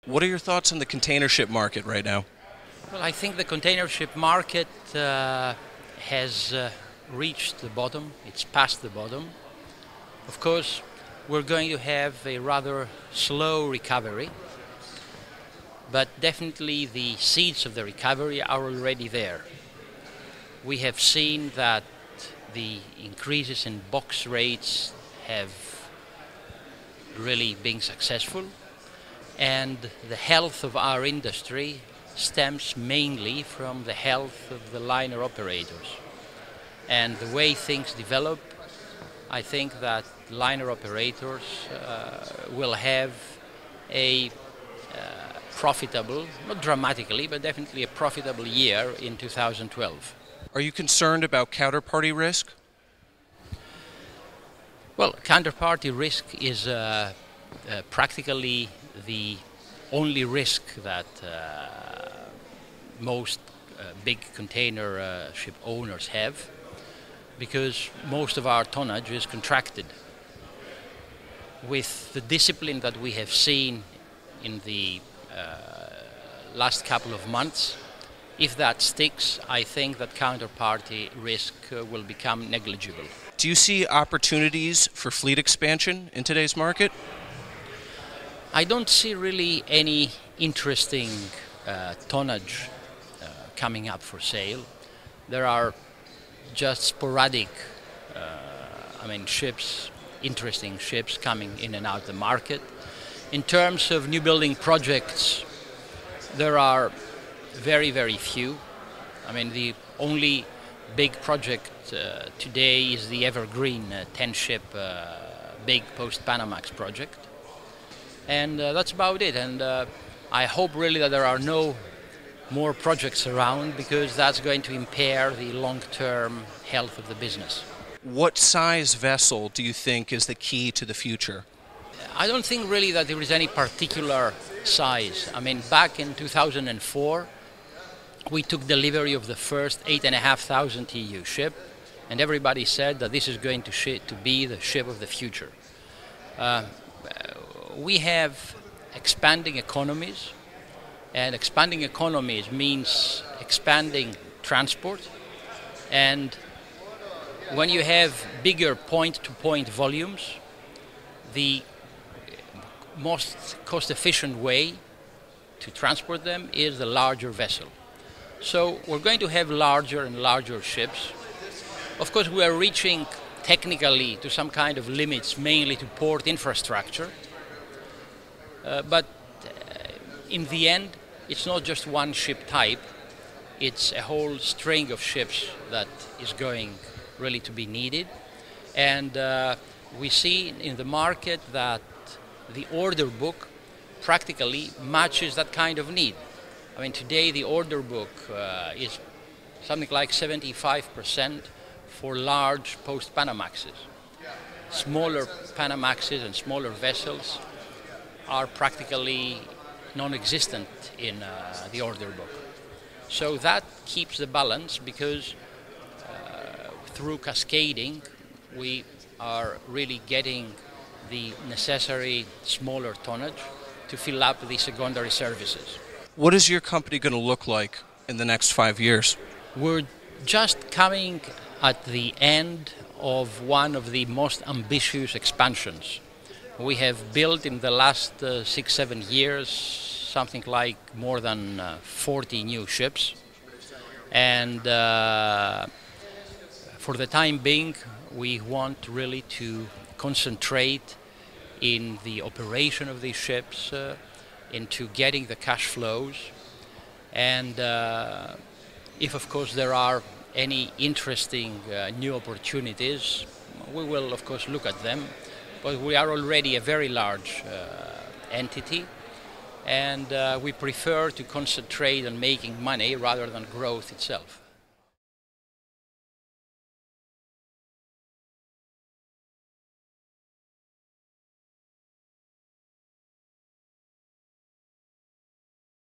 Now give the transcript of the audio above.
What are your thoughts on the container ship market right now? Well, I think the container ship market has reached the bottom. It's past the bottom. Of course, we're going to have a rather slow recovery, but definitely the seeds of the recovery are already there. We have seen that the increases in box rates have really been successful, and the health of our industry stems mainly from the health of the liner operators. And the way things develop, I think that liner operators will have a profitable, not dramatically, but definitely a profitable year in 2012. Are you concerned about counterparty risk? Well, counterparty risk is practically the only risk that most big container ship owners have, because most of our tonnage is contracted. With the discipline that we have seen in the last couple of months, if that sticks, I think that counterparty risk will become negligible. Do you see opportunities for fleet expansion in today's market? I don't see really any interesting tonnage coming up for sale. There are just sporadic, ships, interesting ships coming in and out of the market. In terms of new building projects, there are very, very few. The only big project today is the evergreen 10-ship big post-Panamax project. And that's about it. And I hope really that there are no more projects around, because that's going to impair the long-term health of the business. What size vessel do you think is the key to the future? I don't think really that there is any particular size. Back in 2004, we took delivery of the first 8,500 TEU ship, and everybody said that this is going to be the ship of the future. We have expanding economies, and expanding economies means expanding transport. And when you have bigger point-to-point volumes, the most cost-efficient way to transport them is the larger vessel. So we're going to have larger and larger ships. Of course, we are reaching technically to some kind of limits, mainly to port infrastructure. But in the end, it's not just one ship type, it's a whole string of ships that is going really to be needed. And we see in the market that the order book practically matches that kind of need. Today the order book is something like 75% for large post-Panamaxes. Smaller Panamaxes and smaller vessels are practically non-existent in the order book. So that keeps the balance, because through cascading we are really getting the necessary smaller tonnage to fill up the secondary services. What is your company going to look like in the next 5 years? We're just coming at the end of one of the most ambitious expansions. We have built in the last 6-7 years something like more than 40 new ships, and for the time being we want really to concentrate in the operation of these ships, into getting the cash flows, and if of course there are any interesting new opportunities, we will of course look at them. But we are already a very large entity, and we prefer to concentrate on making money rather than growth itself.